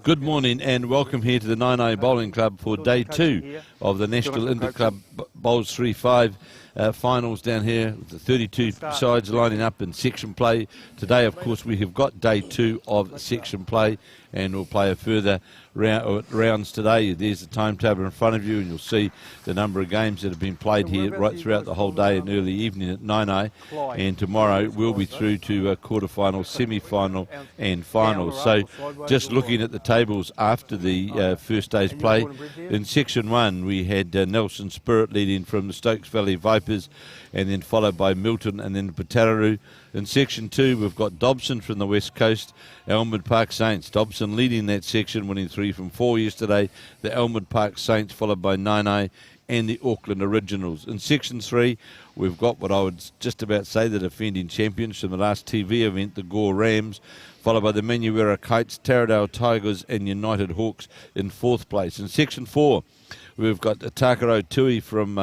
Good morning and welcome here to the Naenae Bowling Club for day 2 of the National Interclub Bowls3Five finals down here. The 32 sides lining up in section play. Today, of course, we have got day 2 of section play, and we'll play a further rounds today. There's the timetable in front of you, and you'll see the number of games that have been played here right throughout the whole day and early evening at Naenae. And tomorrow we'll be through to quarter-final, semi-final and final. So just looking at the tables after the first day's play, in section 1 we had Nelson Spirit leading from the Stokes Valley Vipers, and then followed by Milton and then Patararoo. In section 2, we've got Dobson from the West Coast, Elmwood Park Saints. Dobson leading that section, winning 3 from 4 yesterday. The Elmwood Park Saints, followed by Naenae and the Auckland Originals. In section 3, we've got what I would just about say the defending champions from the last TV event, the Gore Rams, followed by the Manuera Kites, Taradale Tigers and United Hawks in 4th place. In section 4, we've got the Takaro Tui from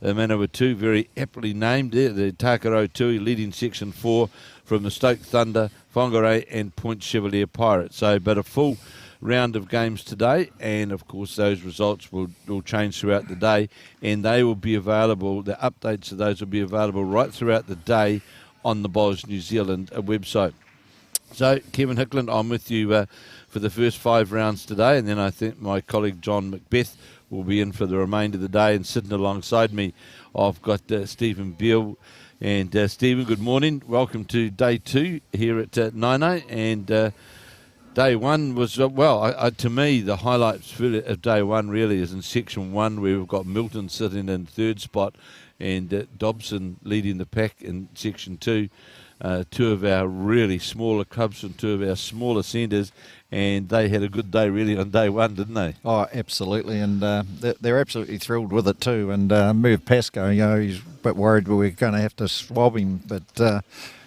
Manawatu, very aptly named there. The Takaro Tui leading section 4 from the Stoke Thunder, Whangarei and Point Chevalier Pirates. So, but a full round of games today, and of course those results will change throughout the day, and they will be available, the updates of those will be available right throughout the day on the Bowls New Zealand website. So, Kevin Hickland, I'm with you for the first 5 rounds today, and then I think my colleague John Macbeth will be in for the remainder of the day, and sitting alongside me I've got Stephen Beale. And Stephen, good morning. Welcome to day 2 here at Naenae. And day 1 was, to me, the highlights of day 1 really is in section 1, where we've got Milton sitting in 3rd spot and Dobson leading the pack in section 2. 2 of our really smaller clubs from 2 of our smaller centres, and they had a good day really on day 1, didn't they? Oh, absolutely, and they're absolutely thrilled with it too. And Muir Pascoe, he's a bit worried we're going to have to swab him, but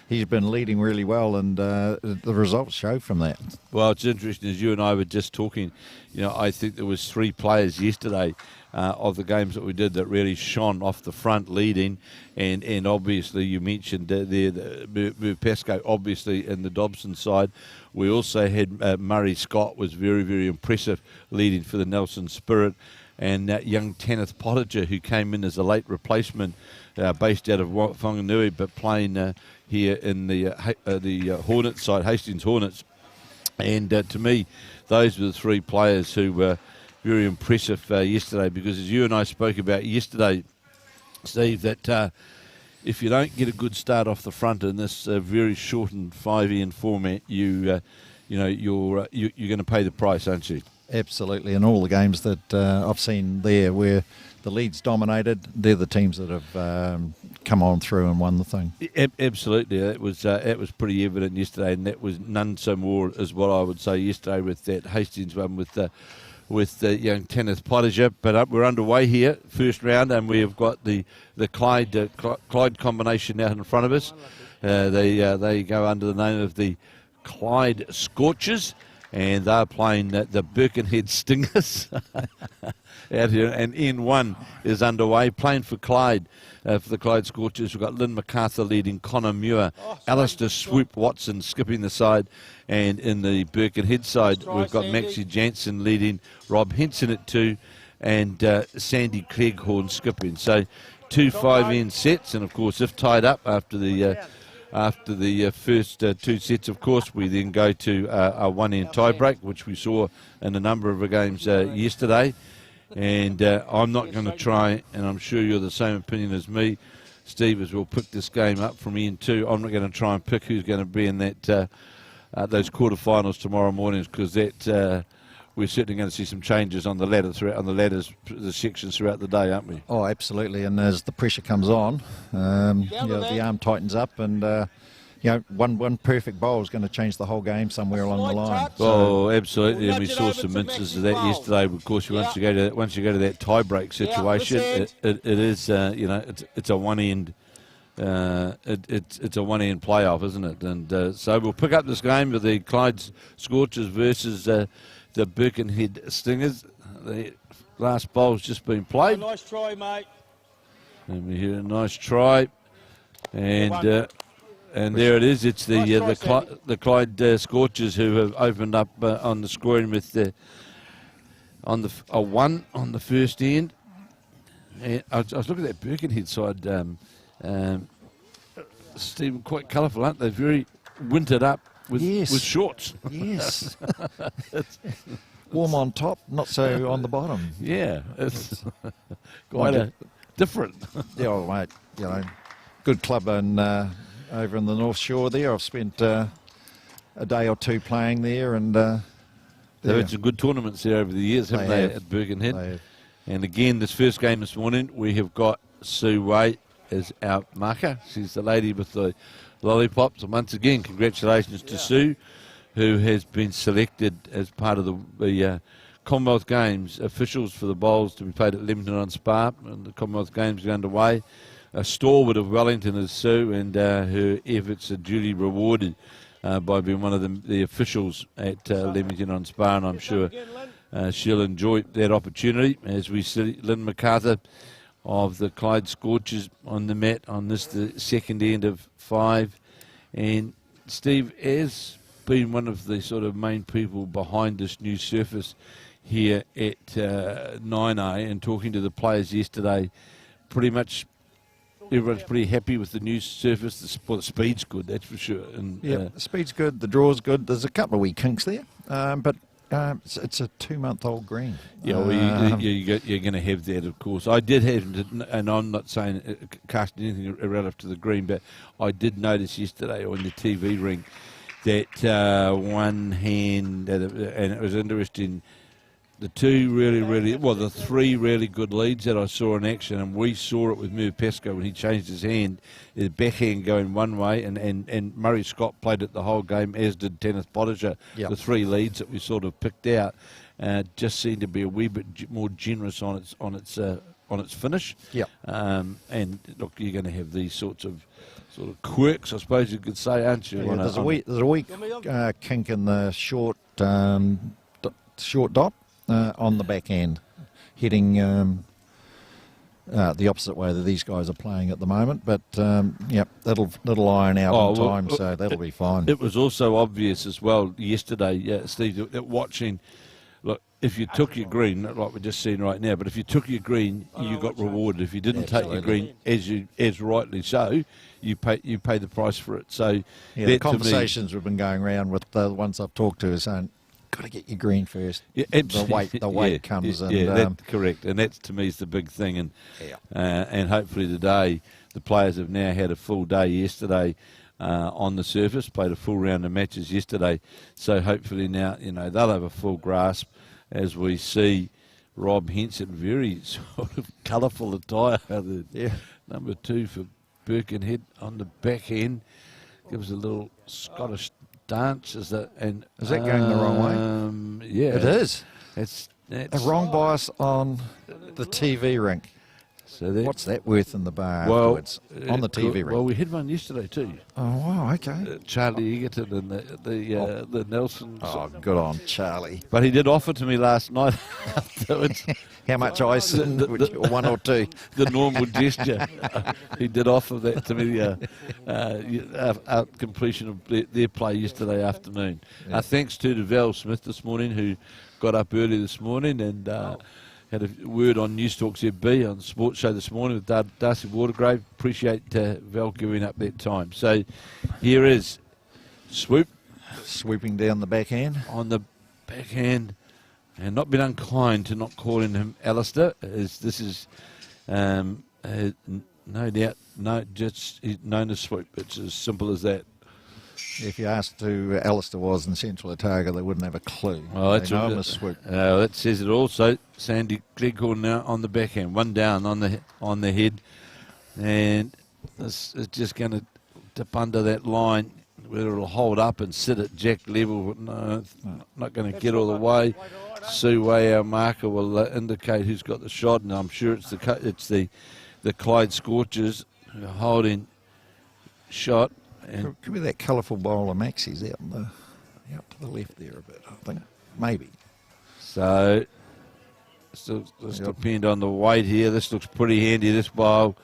he's been leading really well, and the results show from that. Well, it's interesting, as you and I were just talking, I think there was 3 players yesterday of the games that we did that really shone off the front leading, and obviously you mentioned there the Pascoe obviously in the Dobson side. We also had Murray Scott was very, very impressive leading for the Nelson Spirit, and that young Tanith Pottinger who came in as a late replacement based out of Whanganui but playing here in the Hornets side, Hastings Hornets. And to me, those were the 3 players who were very impressive yesterday, because as you and I spoke about yesterday, Steve, that if you don't get a good start off the front in this very shortened 5-end format, you're going to pay the price, aren't you? Absolutely, and all the games that I've seen there where the leads dominated, they're the teams that have come on through and won the thing. Absolutely, it was pretty evident yesterday, and that was none so more as what I would say yesterday with that Hastings one with the young Tanith Pottinger. But we're underway here, first round, and we have got the Clyde combination out in front of us. They go under the name of the Clyde Scorchers, and they're playing the Birkenhead Stingers out here, and N1 is underway, playing for Clyde. For the Clyde Scorchers, we've got Lynn McArthur leading, Conor Muir, Alister Swoop Watson skipping the side, and in the Birkenhead side we've got Maxe Janssen leading, Rob Henson at 2, and Sandy Cleghorn skipping. So 2 5-end sets, and of course if tied up after the first 2 sets, of course we then go to a 1-end tie break, which we saw in a number of the games yesterday. And I'm not going to try, and I'm sure you're the same opinion as me, Steve, as we'll pick this game up from N2. I'm not going to try and pick who's going to be in that those quarterfinals tomorrow morning, because that we're certainly going to see some changes on the ladder the sections throughout the day, aren't we? Oh, absolutely. And as the pressure comes on, the arm tightens up, and one perfect bowl is going to change the whole game somewhere along the line. Oh, absolutely, and we saw some instances of that yesterday. Of course, once you go to that tie break situation, it is it's a 1-end. It's a 1-end playoff, isn't it? And so we'll pick up this game with the Clyde Scorchers versus the Birkenhead Stingers. The last bowl's just been played. Nice try, mate. And we hear a nice try, and And there it is. It's the Clyde Scorchers who have opened up on the scoring with a 1 on the first end. And I was looking at that Birkenhead side, Stephen, quite colourful, aren't they? Very wintered up with shorts. Yes. Warm on top, not so on the bottom. Yeah, it's quite different. Yeah, well, mate, you know, good club over in the North Shore there. I've spent a day or two playing there, and they've had some good tournaments there over the years, haven't they, at Birkenhead? And again, this first game this morning, we have got Sue Way as our marker. She's the lady with the lollipops, and once again, congratulations to Sue, who has been selected as part of the Commonwealth Games officials for the bowls to be played at Leamington on Spa, and the Commonwealth Games are underway. A stalwart of Wellington is Sue, and her efforts are duly rewarded by being one of the officials at Leamington on Spa, and I'm sure she'll enjoy that opportunity as we see Lynn McArthur of the Clyde Scorchers on the mat on this, the second end of 5. And Steve, as been one of the sort of main people behind this new surface here at Naenae, and talking to the players yesterday, pretty much everyone's pretty happy with the new surface. The speed's good, that's for sure. And the speed's good, the draw's good. There's a couple of wee kinks there, but it's a 2-month-old green. Yeah, well, you're going to have that, of course. I did have, and I'm not saying casting anything relative to the green, but I did notice yesterday on the TV ring that one hand, and it was interesting, the three really good leads that I saw in action, and we saw it with Muir when he changed his hand, his backhand going one way, and Murray Scott played it the whole game, as did Kenneth Pottinger. Yep. The 3 leads that we sort of picked out just seemed to be a wee bit more generous on its finish. Yep. And look, you're going to have these sort of quirks, I suppose you could say, aren't you? Yeah, there's a wee kink in the short dot on the back end, heading the opposite way that these guys are playing at the moment. But that'll iron out in time, so that'll be fine. It was also obvious as well yesterday, Steve, that watching. Look, if you took your green, like we're just seeing right now, but if you took your green, you got rewarded. If you didn't take your green, as rightly so, you pay the price for it. So the conversations we've been going around with the ones I've talked to is saying, got to get your green first. Yeah, the weight comes in. Yeah, that's correct, and that to me is the big thing. And hopefully today, the players have now had a full day yesterday on the surface, played a full round of matches yesterday. So hopefully now, they'll have a full grasp as we see Rob Henson, very sort of colourful attire. Number 2 for Birkenhead on the back end, gives a little Scottish dance. Is that going the wrong way? Yeah, it is. It's a wrong bias on the TV rink. So what's that worth in the bar afterwards on the TV rink? Well, we had one yesterday too. Oh wow, okay. Charlie Egerton and the Nelson. Oh, good on Charlie. But he did offer to me last night afterwards. How much ice? 1 or 2? The normal gesture. He did offer that to me at completion of their play yesterday afternoon. Yeah. Thanks to Val Smith this morning, who got up early this morning and had a word on News Talk ZB on the sports show this morning with Darcy Watergrave. Appreciate Val giving up that time. So here is swooping down the backhand. On the backhand. And not been unkind to not calling him Alister, as this is no doubt, just he's known as Swoop. It's as simple as that. If you asked who Alister was in Central Otago, they wouldn't have a clue. Oh, they know him as Swoop. That says it all. So Sandy Cleghorn now on the backhand, 1 down on the head, and this is just going to dip under that line. Whether it'll hold up and sit at jack level, no, not going to get all the way. Sue Way, our marker, will indicate who's got the shot, and I'm sure it's the Clyde Scorchers who are holding shot. And could be that colourful bowler Maxe's out to the left there a bit, I think, maybe. So this depend on the weight here. This looks pretty handy, this bowl.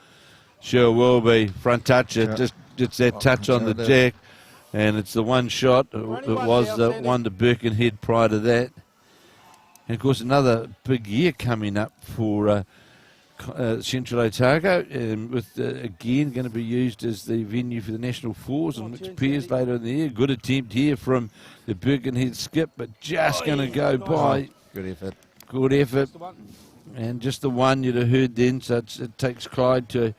Sure will be. Front touch, just that touch on the jack. And it's the one shot. It was the one to Birkenhead prior to that. And, of course, another big year coming up for Central Otago, with, again, going to be used as the venue for the National Fours and mixed pairs later in the year. Good attempt here from the Birkenhead skip, but just going to go by. Good effort. Good effort. And just the one you'd have heard then, so it takes Clyde to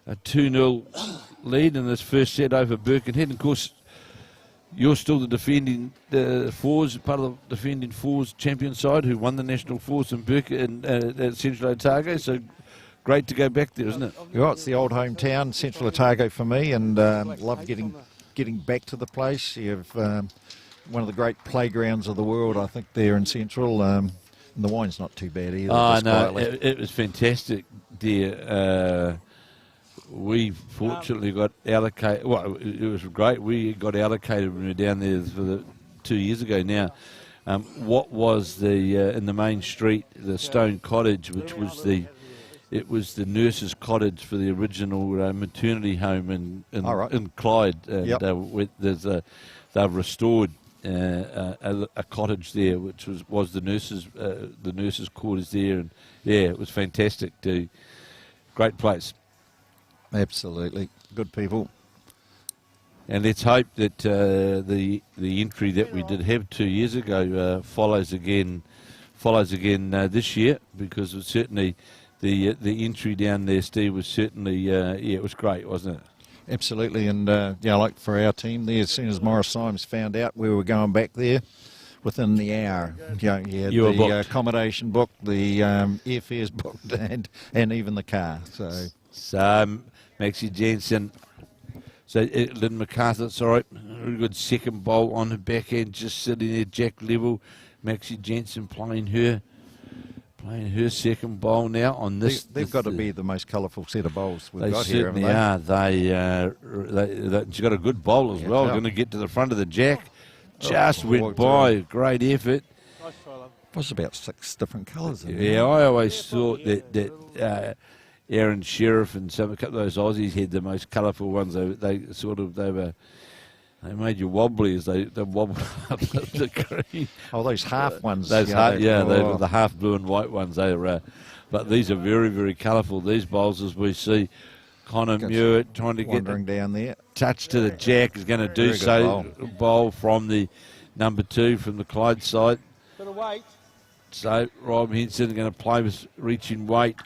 a 2-0 lead in this first set over Birkenhead. And, of course, you're still the defending fours, part of the defending fours champion side who won the national fours in Central Otago. So great to go back there, isn't it? Well, it's the old hometown, Central Otago for me, and love getting back to the place. You have one of the great playgrounds of the world, I think, there in Central. And the wine's not too bad either. Oh, no, it was fantastic there. We fortunately got allocated. Well, it was great. We got allocated when we were down there for 2 years ago now. What was the in the main street, the Stone Cottage, which was the nurses' cottage for the original maternity home in Clyde. And they've restored a cottage there, which was the nurses' quarters there, and yeah, it was fantastic too. Great place. Absolutely. Good people. And let's hope that the entry that we did have 2 years ago follows again this year, because it was certainly the entry down there, Steve, was certainly it was great, wasn't it? Absolutely. And like for our team there, as soon as Morris Symes found out we were going back there, within the hour, you had the accommodation booked, the airfares booked, and even the car. So Maxe Janssen. So Lynn McArthur, it's all right. Very good second bowl on the back end, just sitting there, jack level. Maxe Janssen playing her second bowl now on this. They've got to be the most colourful set of bowls we've got here, haven't they? They she's got a good bowl as well. Going to get to the front of the jack. Just went by. Great effort. It was about 6 different colours. Yeah, I always thought that Aaron Sheriff and a couple of those Aussies had the most colourful ones. They made you wobbly as they wobbled up the green. Oh, those half ones. They were the half blue and white ones. But these are very, very colourful. These bowls, as we see, Conor Muir trying to get down there. Touch to the jack is going to do so. Bowl from the number 2 from the Clyde side. So Rob Henson going to play with reaching weight.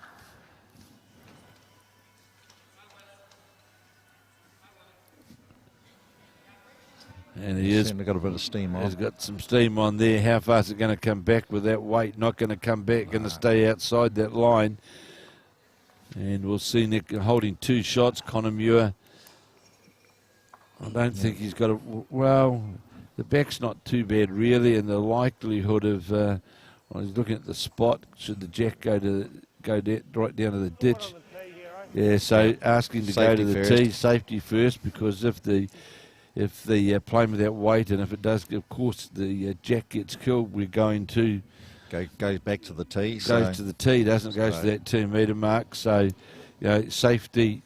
And he's got a bit of steam on. He's got some steam on there. How far is it going to come back with that weight? Not going to come back. Going to stay outside that line. And we'll see Nick holding 2 shots. Conor Muir. I don't think he's got a... Well, the back's not too bad really, and the likelihood of... he's looking at the spot. Should the jack go right down to the ditch? Yeah, so asking to go to the tee. Safety first, because if the playing with that weight, and if it does, of course, the jack gets killed, we're going to... Goes back to the tee. Goes to the tee, doesn't go to that 2 metre mark. So, safety.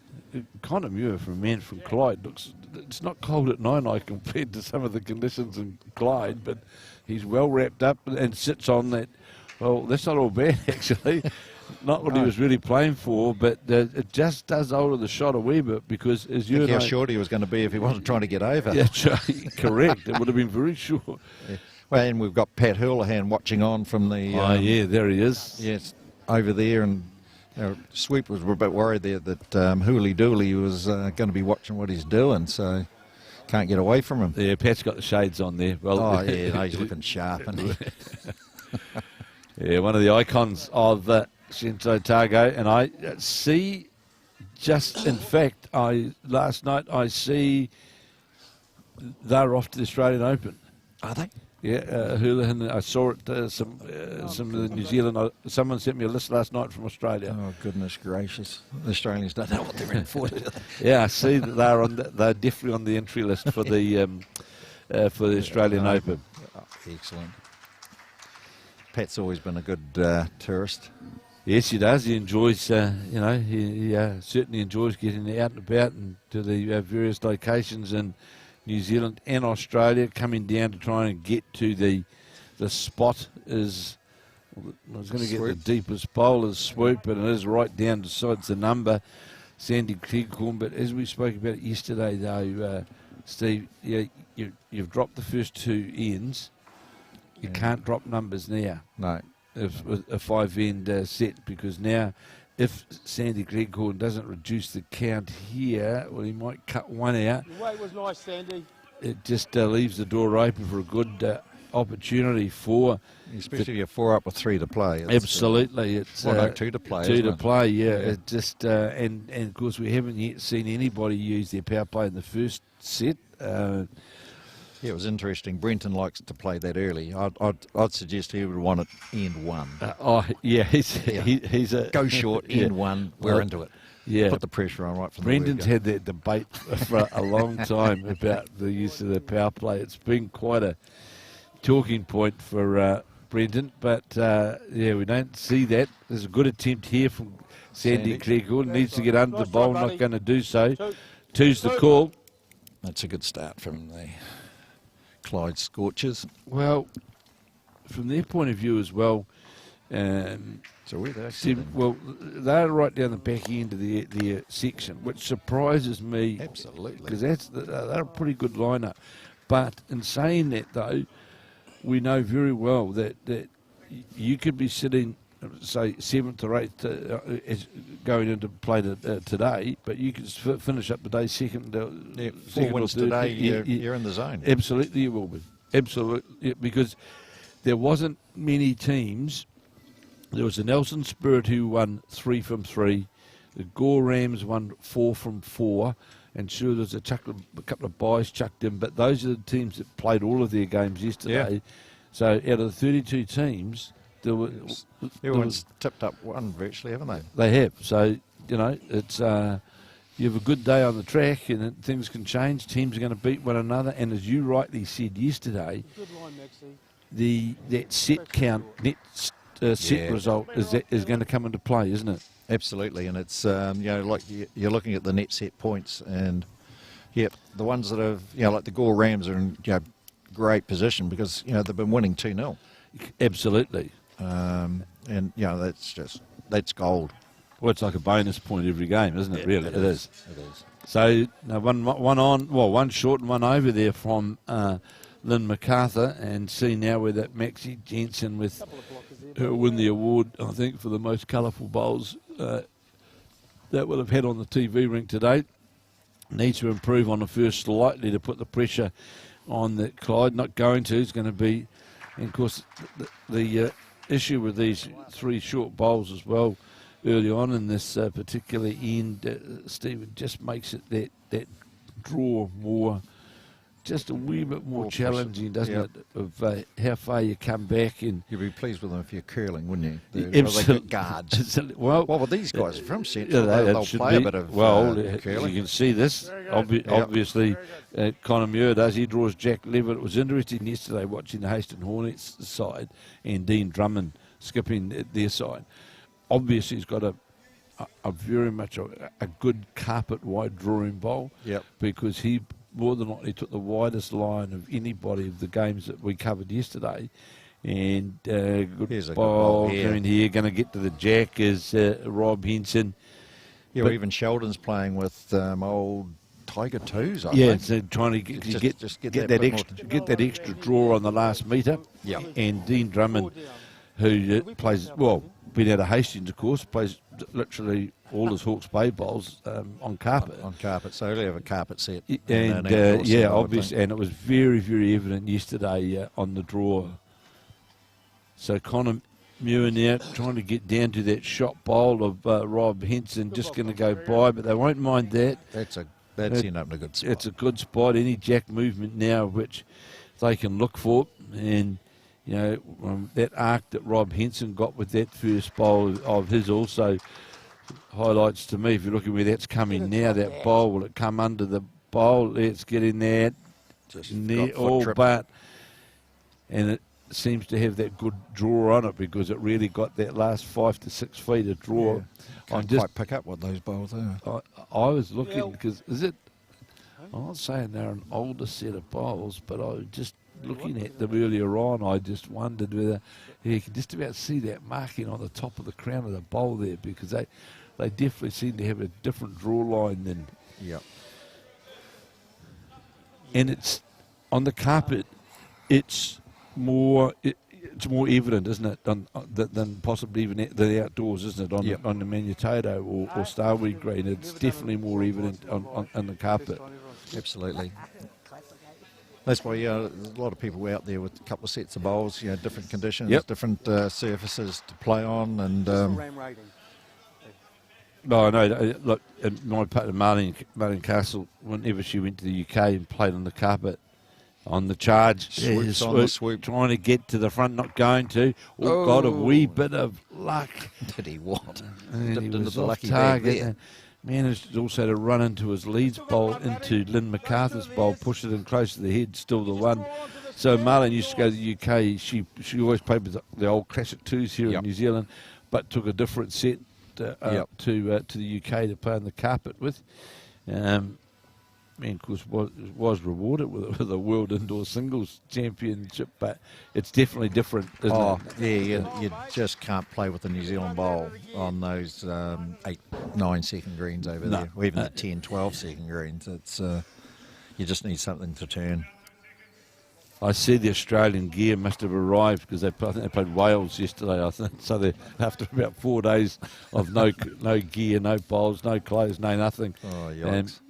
Conor Muir, from a man from Clyde, looks... It's not cold at Naenae compared to some of the conditions in Clyde, but he's well wrapped up and sits on that. Well, that's not all bad, actually. Not what he was really playing for, but it just does alter the shot a wee bit, because as you know... how short he was going to be if he wasn't trying to get over. Yeah, correct. It would have been very short. Yeah. Well, and we've got Pat Hurlahan watching on from the... there he is. Yes, over there, and sweepers were a bit worried there that Hooly Dooley was going to be watching what he's doing, so can't get away from him. Yeah, Pat's got the shades on there. Well, he's looking sharp, isn't he? Yeah, one of the icons of Central Otago, and I see, in fact, last night I see they're off to the Australian Open. Are they? Yeah, Houlihan, I saw it, some of the New Zealand, someone sent me a list last night from Australia. Oh, goodness gracious. The Australians don't know what they're in for. Yeah, I see that they're definitely on the entry list for the Australian Open. Oh, excellent. Pat's always been a good tourist. Yes, he does. He enjoys, he certainly enjoys getting out and about and to the various locations in New Zealand and Australia. Coming down to try and get to the spot is, I was going to get the deepest bowl is Swoop, and it is right down besides the number, Sandy Cleghorn. But as we spoke about it yesterday, though, Steve, you've dropped the first 2 ends. You can't drop numbers now. No. If a 5-end set, because now if Sandy Cleghorn doesn't reduce the count here, well, he might cut one out. The weight was nice, Sandy. It just leaves the door open for a good opportunity for... Especially if you're 4 up with 3 to play. Absolutely. It's 2 to play. 2 to play, yeah. It just, and of course we haven't yet seen anybody use their power play in the first set. Yeah, it was interesting. Brenton likes to play that early. I'd suggest he would want it end 1. He's a go short, end 1. We're into it. Yeah, put the pressure on right from Brendan's the word had that debate for a long time about the use of the power play. It's been quite a talking point for Brendan, but we don't see that. There's a good attempt here from Sandy Cleghorn. Needs to get under the bowl. Not going to do so. 2's the call. That's a good start from the Clyde Scorchers. Well, from their point of view as well, so they're right down the back end of the section, which surprises me. Absolutely, because they're a pretty good lineup. But in saying that, though, we know very well that you could be sitting, say, 7th or 8th going into play today, but you could finish up the day second. 4 wins today, you're in the zone. Absolutely, you will be. Absolutely, because there wasn't many teams. There was the Nelson Spirit who won 3 from 3. The Gore Rams won 4 from 4. And sure, there's a couple of buys chucked in, but those are the teams that played all of their games yesterday. Yeah. So out of the 32 teams, everyone's tipped up 1 virtually, haven't they? They have. So, it's you have a good day on the track and things can change. Teams are going to beat one another. And as you rightly said yesterday, good line, Maxe. that set count, set result is going to come into play, isn't it? Absolutely, and it's like you're looking at the net set points, and the ones that have like the Gore Rams are in great position because they've been winning 2-0. Absolutely, and that's gold. Well, it's like a bonus point every game, isn't it? Really, it is. It is. So now one short and one over there from Lynn McArthur, and see now where that Maxe Janssen with who will win the award, I think, for the most colourful bowls that we'll have had on the TV rink today. Needs to improve on the first slightly to put the pressure on the Clyde. Not going to. It's going to be, and of course, the issue with these 3 short bowls as well early on in this particular end, Stephen, just makes it that draw more, just a wee bit more challenging, doesn't it, of how far you come back. And you'd be pleased with them if you're curling, wouldn't you? They got guards. Well, these guys are from Central. They'll play a bit of curling. You can see this. Obviously, Conor Muir does. He draws Jack Levitt. It was interesting yesterday watching the Hastings Hornets side and Dean Drummond skipping their side. Obviously, he's got a very much a good carpet-wide drawing bowl because he more than likely took the widest line of anybody of the games that we covered yesterday. And good bowl coming here. Going to get to the jack is Rob Henson. Yeah, but even Sheldon's playing with old Tiger Twos, I think. So trying to get that extra draw on the last metre. Yeah. And Dean Drummond, who plays, been out of Hastings, of course, plays literally all his Hawke's Bay bowls on carpet. On carpet, so he'll have a carpet set. And obviously, and it was very, very evident yesterday on the draw. So Conor Muir now trying to get down to that shot bowl of Rob Henson, just going to go by, but they won't mind that. That's ended up in a good spot. It's a good spot. Any jack movement now, which they can look for, and that arc that Rob Henson got with that first bowl of his also highlights to me. If you're looking where that's coming now, that bowl, will it come under the bowl? Let's get in there. Just near all but. And seems to have that good draw on it because it really got that last 5 to 6 feet of draw. Can't quite pick up what those bowls are. I was looking because I'm not saying they're an older set of bowls, but I was just looking at them earlier on. I just wondered whether you can just about see that marking on the top of the crown of the bowl there because they definitely seem to have a different draw line than. Yep. And it's on the carpet. It's more evident, isn't it, than possibly even the outdoors, isn't it? On the Manutato or Starweed green, it's definitely more evident on the carpet. Absolutely. That's why there's a lot of people out there with a couple of sets of bowls, different conditions, different surfaces to play on, and. No, I know. Look, my partner Marlene Castle, whenever she went to the UK and played on the carpet, on the charge, swoop, trying to get to the front, not going to. Got a wee bit of luck. Did he what? And Dipped he into was the off lucky target. bag there. And managed also to run into his Leeds bowl, into Lynn McArthur's bowl, push it in close to the head, still the one. So Marlene used to go to the UK. She always played with the old classic twos here in New Zealand, but took a different set to the UK to play on the carpet with. And of course was rewarded with a World Indoor Singles Championship, but it's definitely different, isn't it? Yeah, you just can't play with the New Zealand bowl on those 8, 9 second greens over there, or even the 10, 12 second greens. It's you just need something to turn. I see the Australian gear must have arrived because I think they played Wales yesterday, I think. So they after about 4 days of no gear, no bowls, no clothes, no nothing. Oh, yikes.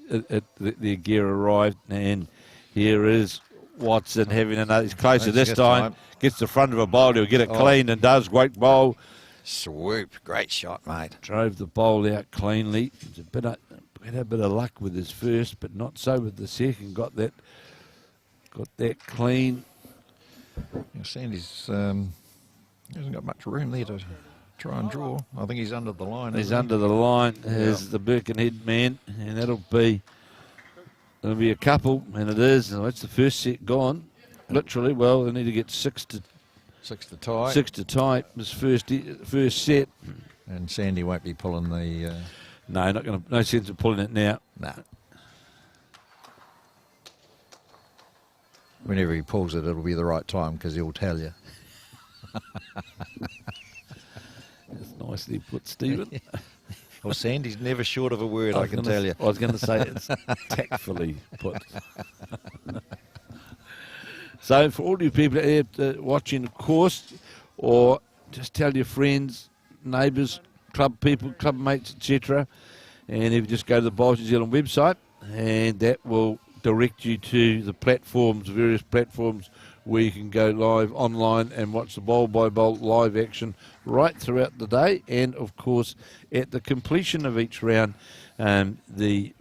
The gear arrived, and here is Watson having another. He's closer this time. Gets the front of a bowl. He'll get it clean and does. Great bowl. Swoop. Great shot, mate. Drove the bowl out cleanly. Had a bit of luck with his first, but not so with the second. Got that clean. Sandy's hasn't got much room there to try and draw. I think he's under the line. He's under the line. There's the Birkenhead man, and that'll be a couple, and it is. And that's the first set gone. Literally, well, they need to get 6 to tie. 6 to tie. This first set. And Sandy won't be pulling the. No, not going to. No sense of pulling it now. No. Whenever he pulls it, it'll be the right time because he'll tell you. That's nicely put, Stephen. Well, Sandy's never short of a word, I can tell you. I was going to say it's tactfully put. So for all you people out there watching, of course, or just tell your friends, neighbours, club people, club mates, etc. And if you just go to the Bowls New Zealand website, and that will direct you to the platforms, various platforms where you can go live online and watch the bowl by bowl live action right throughout the day. And of course, at the completion of each round, the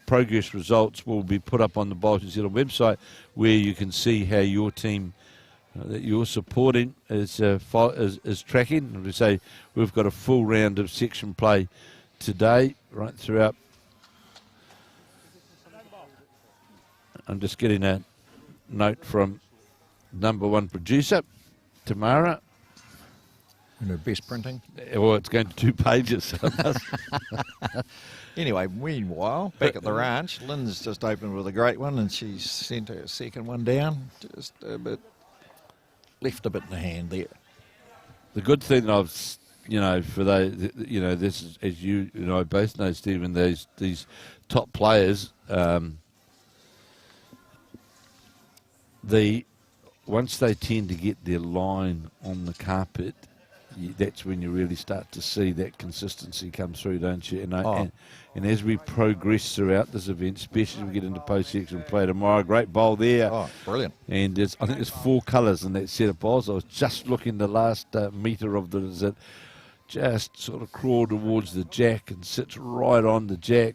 progress results will be put up on the Bowls New Zealand website, where you can see how your team that you're supporting is tracking. And we say we've got a full round of section play today, right throughout. I'm just getting a note from #1 producer, Tamara. And her best printing. Well, it's going to 2 pages. Anyway, meanwhile, back at the ranch, Lynn's just opened with a great one, and she's sent her second one down. Just a bit, left a bit in the hand there. The good thing that I've, for those, this is, as you and I both know, Stephen, these top players, once they tend to get their line on the carpet, that's when you really start to see that consistency come through, don't you? And as we progress throughout this event, especially as we get into post-section play tomorrow, great bowl there. Oh, brilliant. And I think there's 4 colours in that set of bowls. I was just looking the last metre of it just sort of crawl towards the jack and sits right on the jack.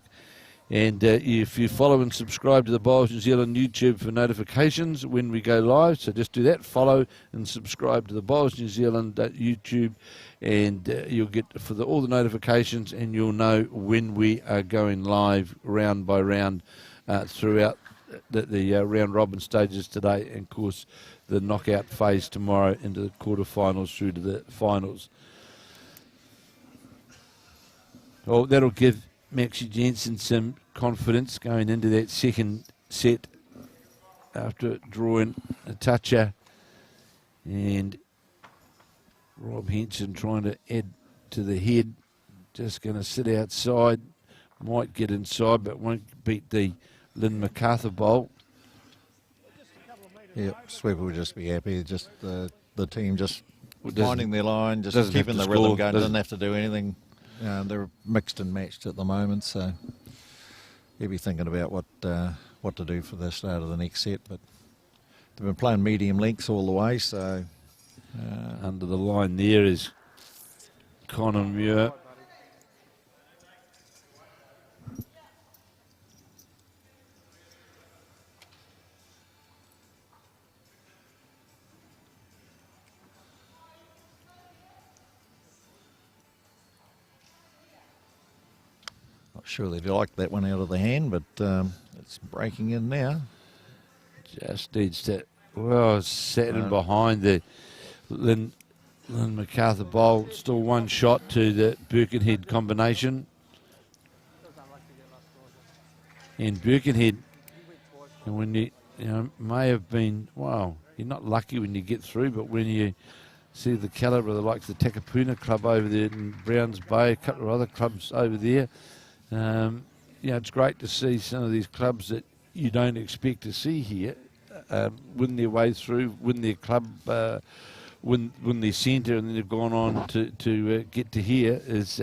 And if you follow and subscribe to the Bowls New Zealand YouTube for notifications when we go live, so just do that, follow and subscribe to the Bowls New Zealand YouTube, and you'll get all the notifications, and you'll know when we are going live round by round throughout the round robin stages today. And of course, the knockout phase tomorrow into the quarterfinals through to the finals. Well, that'll give Maxe Janssen some confidence going into that second set after drawing a toucher. And Rob Henson trying to add to the head. Just going to sit outside. Might get inside, but won't beat the Lynn McArthur bowl. Yeah, Sweeper will just be happy. Just the team just finding their line, just keeping the rhythm going. Doesn't have to do anything. They're mixed and matched at the moment, so he'll be thinking about what to do for the start of the next set. But they've been playing medium lengths all the way, so under the line there is Conor Muir. Sure, they'd like that one out of the hand, but it's breaking in now. Just needs to, well, sat in behind the Lynn McArthur bowl. Still one shot to the Birkenhead combination. And Birkenhead, and when you may have been, well, you're not lucky when you get through, but when you see the calibre of the likes of the Takapuna club over there in Browns Bay, a couple of other clubs over there, it's great to see some of these clubs that you don't expect to see here win their way through, win their club, win their centre, and then they've gone on to get to here. It's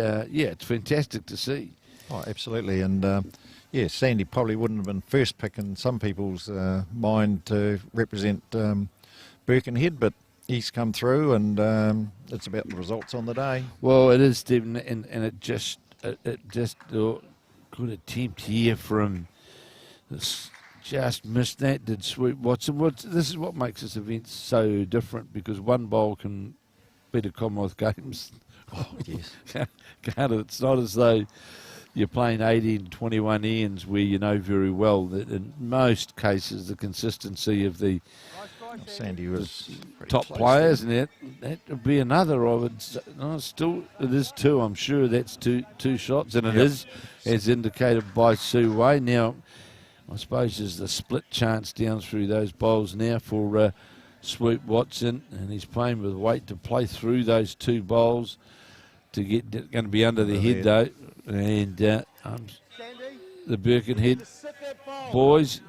fantastic to see. Oh, absolutely, and Sandy probably wouldn't have been first pick in some people's mind to represent Birkenhead, but he's come through, and it's about the results on the day. Well, it is, Stephen, and it just good attempt here from this, just missed that, did Sweet Watson. This is what makes this event so different, because one bowl can beat a Commonwealth Games. Oh, yes. It's not as though you're playing 18, 21 ends where you know very well that in most cases the consistency of the Sandy was top players, and that would be another. I would say, it is two. I'm sure that's two shots, and it is, as indicated by Sue Way. Now, I suppose there's the split chance down through those bowls now for Swoop Watson, and he's playing with weight to play through those two bowls to get going to be under the head though, and the Birkenhead boys.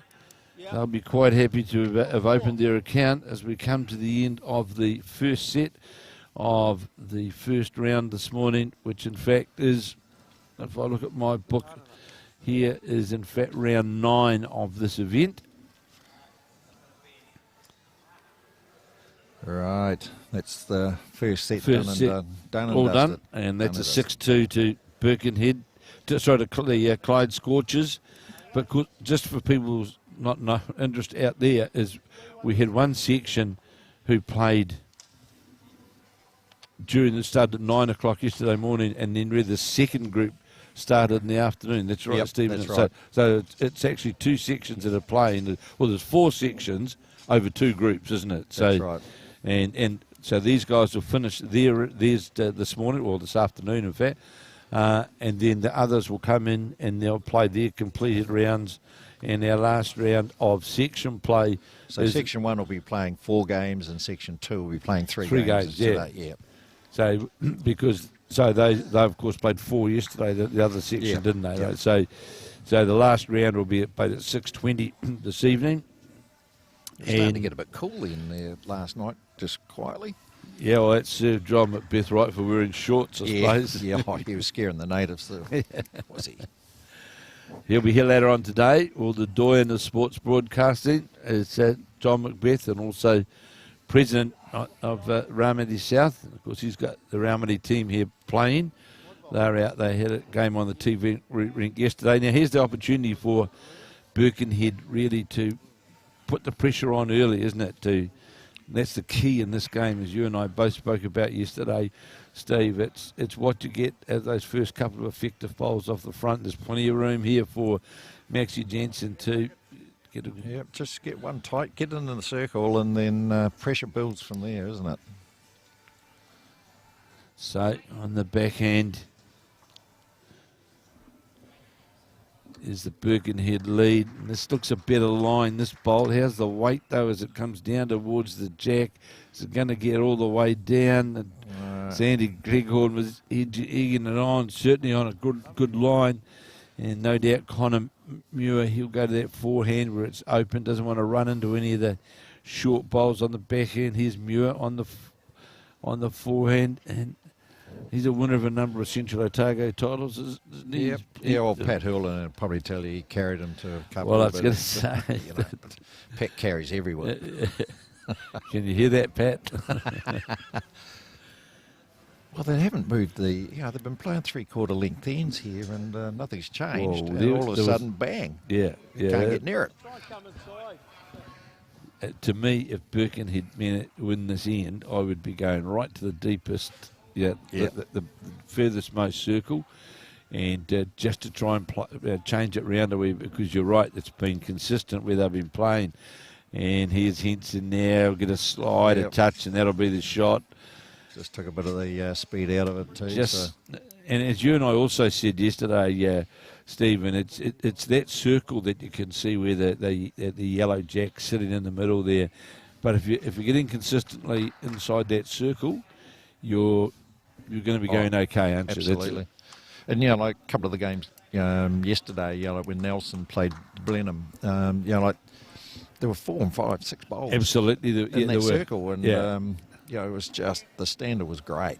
They'll be quite happy to have opened their account as we come to the end of the first set of the first round this morning, which in fact is, if I look at my book here, is in fact round 9 of this event. Right, that's the first set, done, and that's a 6-2 to Birkenhead, to Clyde Scorchers. But just for people's no interest out there, is we had one section who played during the start at 9 o'clock yesterday morning, and then the second group started in the afternoon. That's right, Stephen. That's right. So it's actually two sections that are playing. Well, there's 4 sections over 2 groups, isn't it? That's right. And so these guys will finish theirs this morning, or this afternoon, in fact, and then the others will come in and they'll play their completed rounds. And our last round of section play. So section 1 will be playing 4 games, and section 2 will be playing 3 games. Yeah. So they of course played 4 yesterday. The other section didn't they? Yeah. Right? So the last round will be played at 6:20 this evening. It's starting to get a bit cool in there last night, just quietly. Yeah, well, that served John Macbeth right for wearing shorts, I suppose. Yeah, he was scaring the natives, though. Was he? He'll be here later on today. Well, the doyen of sports broadcasting is John Macbeth, and also president of Raumati South. Of course, he's got the Raumati team here playing. They're out. They had a game on the TV rink yesterday. Now, here's the opportunity for Birkenhead really to put the pressure on early, isn't it? That's the key in this game, as you and I both spoke about yesterday, Steve. It's what you get as those first couple of effective bowls off the front. There's plenty of room here for Maxe Janssen to Yep, just get one tight, get into the circle, and then pressure builds from there, isn't it? So on the backhand is the Birkenhead lead. And this looks a better line, this bowl. How's the weight, though, as it comes down towards the jack? Is it going to get all the way down? And Sandy Cleghorn was egging it on, certainly on a good line. And no doubt Conor Muir, he'll go to that forehand where it's open, doesn't want to run into any of the short bowls on the backhand. Here's Muir on the forehand, and he's a winner of a number of Central Otago titles, isn't he? Yep. Yeah, well, Pat Hurlin would probably tell you he carried him to a couple. Well, I was going to say. You know, Pat carries everywhere. Can you hear that, Pat? Well, they haven't moved they've been playing 3/4 length ends here, and nothing's changed. Well, and all of a sudden, bang. Yeah. Can't get near it. To me, if Birkenhead win this end, I would be going right to the deepest, the furthest most circle, and just to try and change it round a wee bit, because you're right, it's been consistent where they've been playing. And here's Henson now, get a slide, a touch, and that'll be the shot. Just took a bit of the speed out of it too. And as you and I also said yesterday, Stephen, it's that circle that you can see where the yellow jack's sitting in the middle there. But if you're getting consistently inside that circle, you're going to be going okay, aren't you? Absolutely. And like a couple of the games yesterday, like when Nelson played Blenheim, like there were 4 and 5, 6 bowls. Absolutely, in that circle, and it was just the standard was great.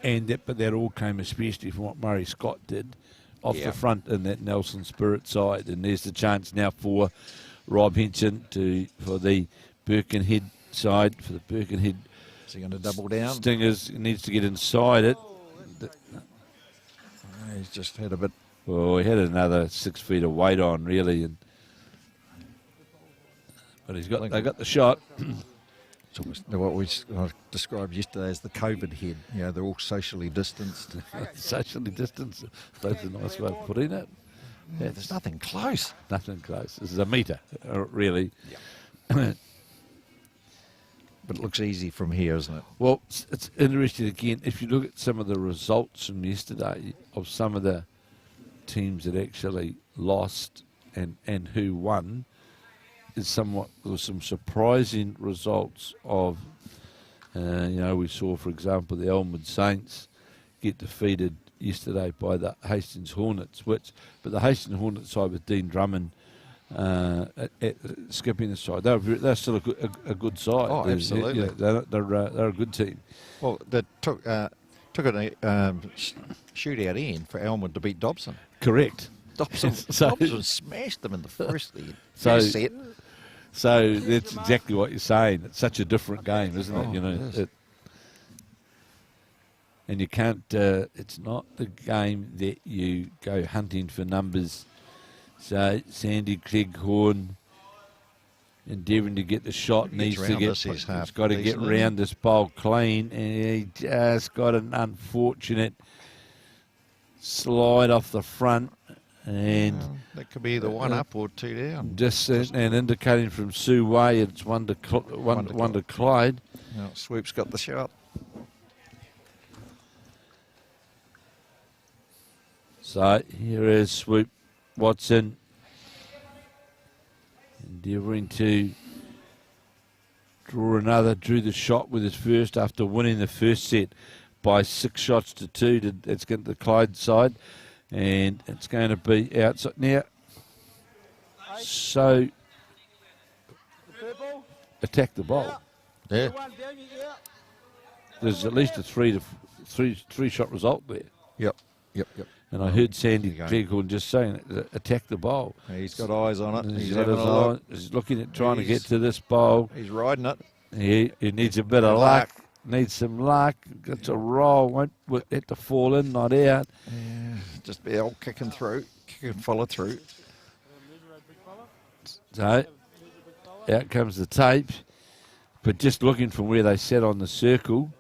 But that all came especially from what Murray Scott did off the front in that Nelson Spirit side. And there's the chance now for Rob Henson for the Birkenhead side, for the Birkenhead. Is he going to double down? Stingers needs to get inside it. He's just had a bit. Well, he had another 6 feet of weight on, really, but they got the shot. It's almost what we described yesterday as the COVID head. They're all socially distanced. Socially distanced. That's a nice way of putting it. Yeah, there's nothing close. Nothing close. This is a metre, really. Yeah. But it looks easy from here, isn't it? Well, it's interesting again. If you look at some of the results from yesterday of some of the teams that actually lost and who won, there was some surprising results of, we saw, for example, the Elmwood Saints get defeated yesterday by the Hastings Hornets, but the Hastings Hornets side with Dean Drummond skipping the side, they're still a good side. Oh, absolutely. They're a good team. Well, they took a shootout in for Elmwood to beat Dobson. Correct. Dobson smashed them in the first set. So that's exactly what you're saying. It's such a different game, isn't it? And you can't. It's not the game that you go hunting for numbers. So Sandy Cleghorn endeavouring to get the shot, he's got to get round this bowl clean, and he just got an unfortunate slide off the front. And that could be either one up or 2 down. Just and indicating from Sue Way, it's one to Clyde. No, Swoop's got the shot. So here is Swoop Watson endeavouring to drew the shot with his first after winning the first set by 6 shots to 2. It's going to the Clyde side. And it's going to be outside now. So attack the bowl. Yeah. There's at least a three shot result there. Yep. And I heard Sandy Cleghorn just saying attack the bowl. He's got eyes on it. He's looking at trying to get to this bowl. He's riding it. He needs a bit of luck. Needs some luck. Gets a roll. Won't have to fall in, not out. Yeah, just be all kicking follow through. So out comes the tape. But just looking from where they sat on the circle,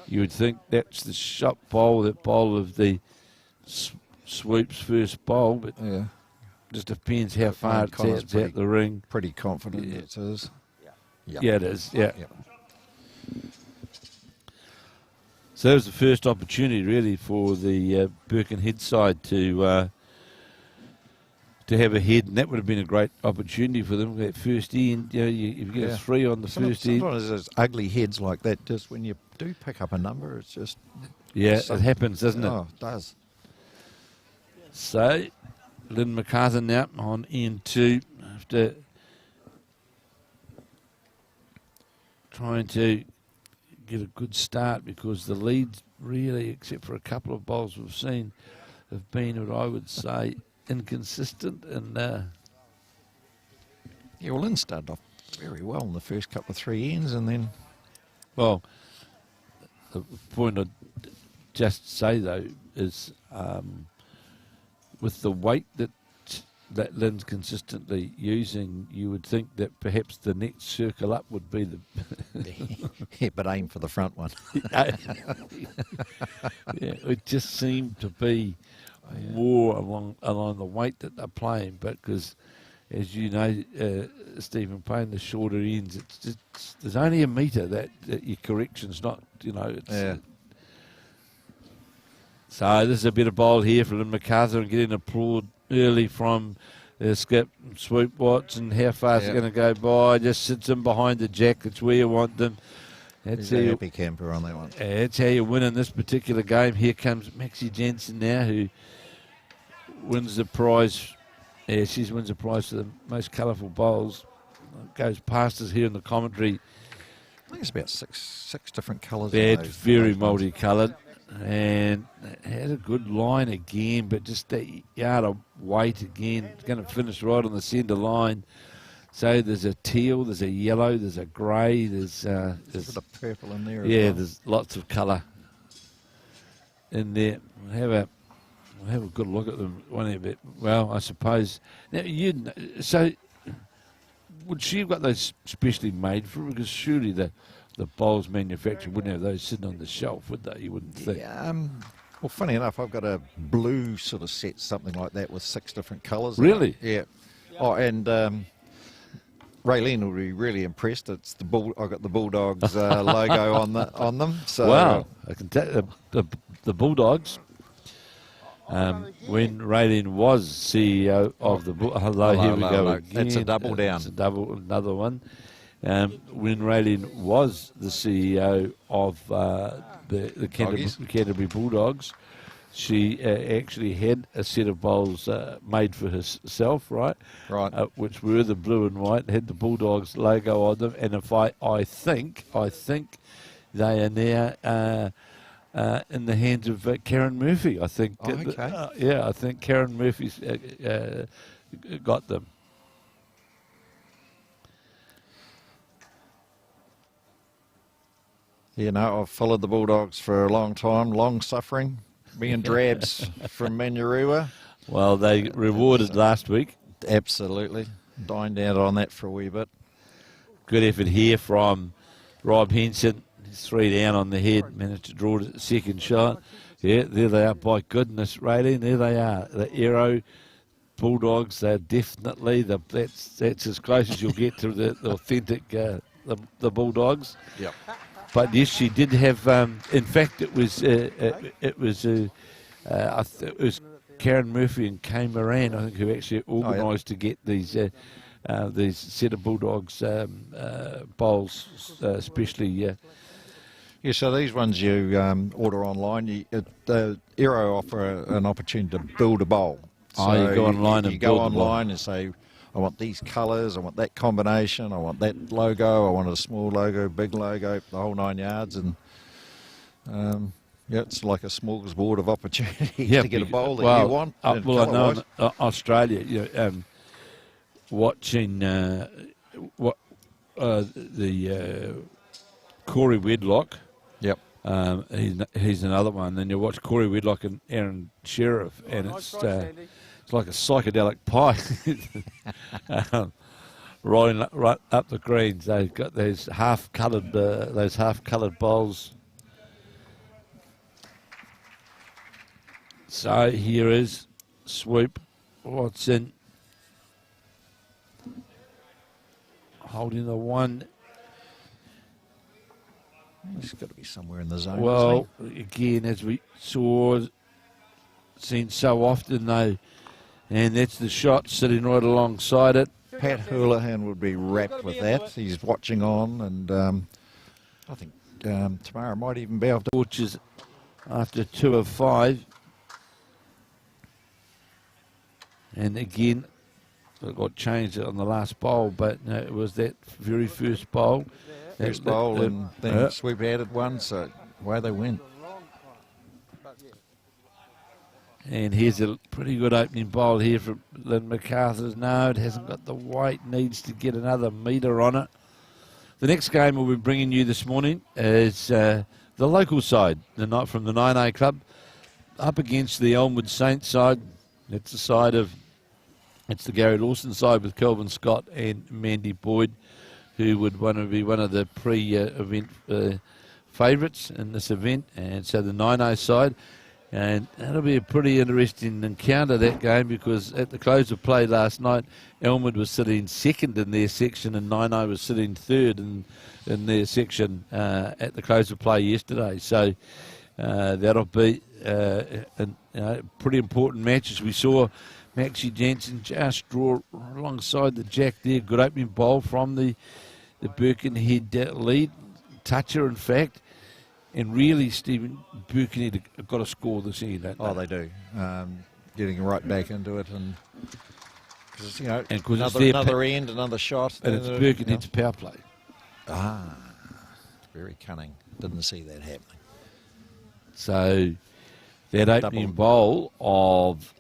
you would think that's the shot bowl, that bowl of the Swoop's first bowl. But yeah, Just depends how far it's out the ring. Pretty confident it is. Yeah, it is. Yeah. Yep. So that was the first opportunity, really, for the Birkenhead side to have a head, and that would have been a great opportunity for them. That first end, if you get a 3 on the first end. Sometimes there's ugly heads like that. Just when you do pick up a number, it's just it happens, doesn't it? Oh, it does. So, Lynn McArthur now on end 2 after trying to get a good start, because the leads really, except for a couple of bowls we've seen, have been what I would say inconsistent. And well, Lynn started off very well in the first couple of 3 ends, and then well, the point I'd just say though is with the weight that Lynn's consistently using, you would think that perhaps the next circle up would be the but aim for the front one. Yeah, it just seemed to be more along the weight that they're playing, but because, as you know, Stephen Payne, the shorter ends, it's just, there's only a metre that your correction's not, So this is a bit of bowl here for Lynn McArthur, and getting applaud early from Skip Swoop Watson. How fast it's going to go by? Just sits in behind the jack. That's where you want them. That's a happy camper on that one. That's how you win in this particular game. Here comes Maxe Janssen now, who wins the prize. Yeah, she wins the prize for the most colourful bowls. Goes past us here in the commentary. I think it's about six different colours. Yeah, it's very multicoloured. And had a good line again, but just that yard of weight again. It's going to finish right on the centre line. So there's a teal, there's a yellow, there's a grey, there's a bit of purple in there. Yeah, there's lots of colour in there. We'll have a good look at them. One a bit. Well, I suppose now so would she have got those specially made for her? Because surely the bowls manufacturer wouldn't have those sitting on the shelf, would they? You wouldn't think. Yeah, well, funny enough, I've got a blue sort of set, something like that, with 6 different colours. Really? Yeah. Oh, and Raylene will be really impressed. It's I got the Bulldogs logo on them. So wow, I can tell the Bulldogs. When Raylene was CEO of the here we go again. That's a double down. It's another one. When Raylene was the CEO of the Canterbury Bulldogs, she actually had a set of bowls made for herself, right? Right. Which were the blue and white, had the Bulldogs logo on them, and I think they are now in the hands of Karen Murphy. I think. Oh, okay. I think Karen Murphy's got them. You know, I've followed the Bulldogs for a long time, long suffering. Me and Drabs from Manurua. Well, they rewarded last week. Absolutely. Dined out on that for a wee bit. Good effort here from Rob Henson. He's 3 down on the head, managed to draw the second shot. Yeah, there they are. By goodness, Raylene, there they are. The Aero Bulldogs, they're definitely, that's as close as you'll get to the authentic the Bulldogs. Yep. But yes, she did have. In fact, it was Karen Murphy and Kay Moran, I think, who actually organised to get these set of Bulldogs bowls, especially. Yeah, so these ones you order online. Aero offer an opportunity to build a bowl. So you go online you go online and say, I want these colours, I want that combination, I want that logo, I want a small logo, big logo, the whole 9 yards, and it's like a smorgasbord of opportunities to get a bowl that you want. I know in Australia, watching the Corey Wedlock. Yep. He's another one. Then you watch Corey Wedlock and Aaron Sheriff, and it's like a psychedelic pie. Rolling right up the greens. They've got those half-coloured bowls. So here is Swoop Watson holding the one. He's got to be somewhere in the zone. Well, again, as we seen so often, though, and that's the shot sitting right alongside it. Pat Houlihan would be wrapped with that. He's watching on, and I think tomorrow might even be able to. Scorchers after 2 of 5. And again, it got changed on the last bowl, but no, it was that very first bowl. First bowl, and then Sweep added one, so away they went. And here's a pretty good opening bowl here from Lynn McArthur. No, it hasn't got the weight, needs to get another metre on it. The next game we'll be bringing you this morning is the local side, from the Naenae Club, up against the Elmwood Saints side. It's the Gary Lawson side with Kelvin Scott and Mandy Boyd, who would want to be one of the pre-event favourites in this event. And so the Naenae side. And that'll be a pretty interesting encounter, that game, because at the close of play last night, Elmwood was sitting second in their section and Naenae was sitting third in their section at the close of play yesterday. So that'll be a pretty important match. As we saw Maxe Janssen just draw alongside the jack there. Good opening bowl from the Birkenhead lead. Toucher, in fact. And really, Stephen, Birkenhead have got to score this end, don't they? Oh, they do. Getting right back into it, and cause, and another end, another shot. And it's Birkenhead's power play. Very cunning. Didn't see that happening. So that opening bowl of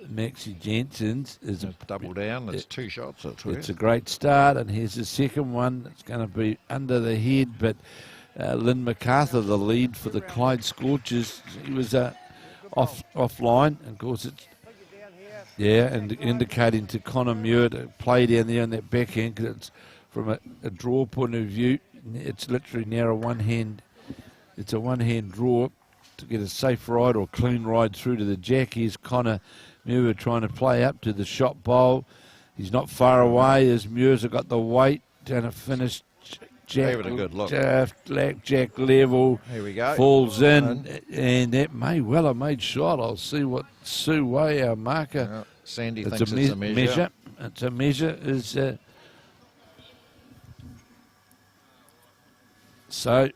Maxe Janssen's is a double down. It's 2 shots. It's a great start, and here's the second one. It's going to be under the head, but Lynn McArthur, the lead for the Clyde Scorchers, he was offline, and of course it's and indicating to Conor Muir to play down there on that backhand, because it's from a draw point of view. It's literally now a one-hand draw to get a safe ride or clean ride through to the jack. Here's Conor Muir trying to play up to the shot bowl. He's not far away as Muir's got the weight and a finish. Jack, gave it a good look. Jack level. Here we go. Falls in, and that may well have made shot. I'll see what Sue Way, our marker. Sandy thinks it's a measure. It's a measure. So,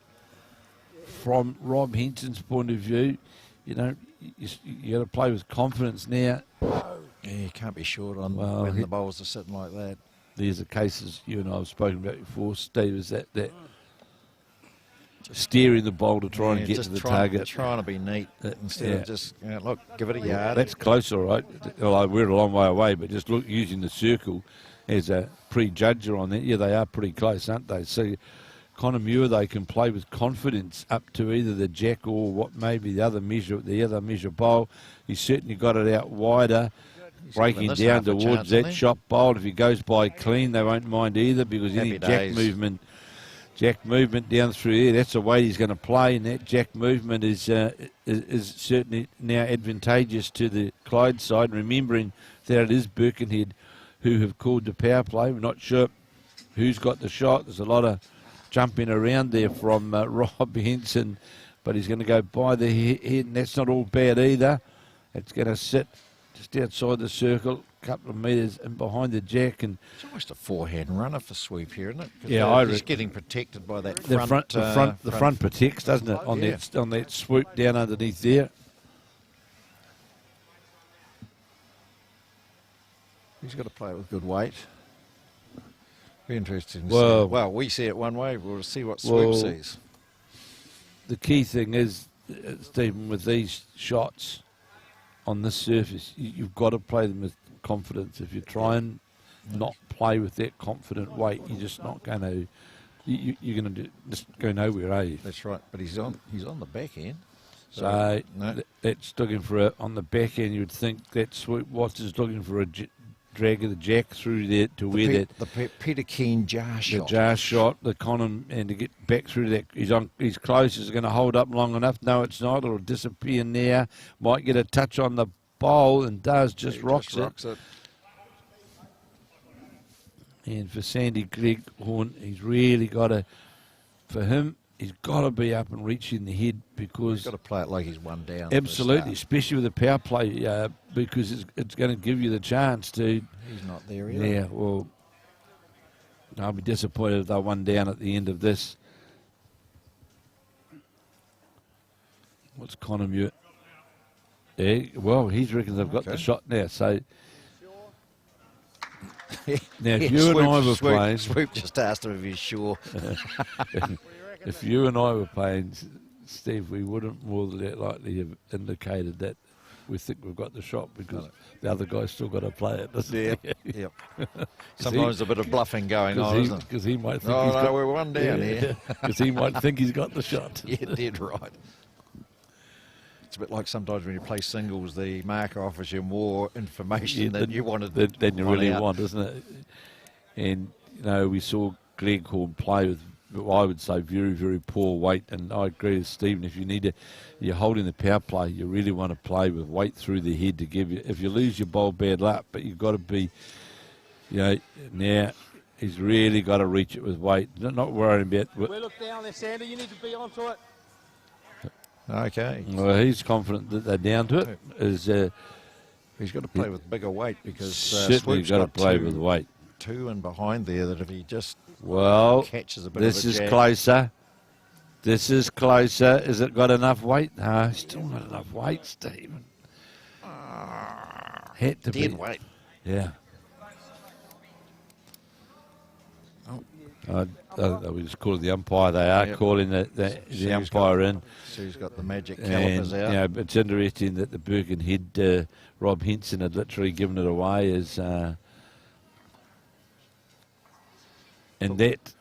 from Rob Henson's point of view, you got to play with confidence now. Yeah, you can't be short on when the bowls are sitting like that. These are cases you and I have spoken about before, Steve, is that steering the bowl to try and get to the target. Trying to be neat instead of just, look, give it a yard. That's close, all right. Well, we're a long way away, but just using the circle as a prejudger on that. Yeah, they are pretty close, aren't they? So Conor Muir, they can play with confidence up to either the jack or what may be the other measure bowl. He's certainly got it out wider. Breaking down towards that shot bowl. If he goes by clean, they won't mind either, because any jack movement down through there, that's the way he's going to play, and that jack movement is certainly now advantageous to the Clyde side. Remembering that it is Birkenhead who have called the power play. We're not sure who's got the shot. There's a lot of jumping around there from Rob Henson, but he's going to go by the head, and that's not all bad either. It's going to sit just outside the circle, a couple of metres in behind the jack, and it's almost a forehand runner for Sweep here, isn't it? Yeah, he's getting protected by that the front protects, doesn't it? On that swoop down underneath there. He's got to play with good weight. Be interesting. Well, we see it one way. We'll see what Sweep sees. The key thing is, Stephen, with these shots on this surface, you've got to play them with confidence. If you try and not play with that confident weight, you're just not going to. You're going to just go nowhere, are you? That's right. But he's on the back end. So that's looking for on the back end. You would think that Sweep Watts is looking for a drag of the jack through there to the Peter Keane jar shot. The jar shot, the Conor, and to get back through that. He's close. Is going to hold up long enough? No, it's not. It'll disappear now. Might get a touch on the bowl, and does just rocks it. And for Sandy Cleghorn, he's really got to, for him, he's got to be up and reaching the head because... He's got to play it like he's one down. Absolutely, especially with the power play, because it's going to give you the chance to... He's not there either. Yeah, well, I'll be disappointed if they're one down at the end of this. What's Conor Muir? Yeah, well, he reckons they've got the shot now, so... Now, if you and I were playing... Swoop just asked him if he's sure. If you and I were playing, Steve, we wouldn't more than likely have indicated that we think we've got the shot because the other guy's still got to play it, doesn't he? Yep. Sometimes a bit of bluffing going on, isn't it? Because he might think he's got... we're one down here. Because he might think he's got the shot. Yeah, dead right. It's a bit like sometimes when you play singles, the marker offers you more information than you wanted. Than you really want, isn't it? And, you know, we saw Cleghorn play with, I would say, very, very poor weight. And I agree with Stephen, if you need to, you're holding the power play, you really want to play with weight through the head to give you, if you lose your bowl, bad luck, but you've got to be, you know, now he's really got to reach it with weight. Not worrying about... We look down there, Sandy, you need to be onto it. Okay. Well, he's confident that they're down to it. He's got to play with bigger weight because certainly he's got to play with weight. Two and behind there that if he just catches a bit this of a is jab. closer. This is closer. Is it got enough weight? No, still not enough weight, Stephen. Had to Dead be. weight. Yeah. We just call it the umpire. They are calling the umpire in. Sue's got the magic calipers out. You know, it's interesting that the Birkenhead, Rob Henson had literally given it away as, and that,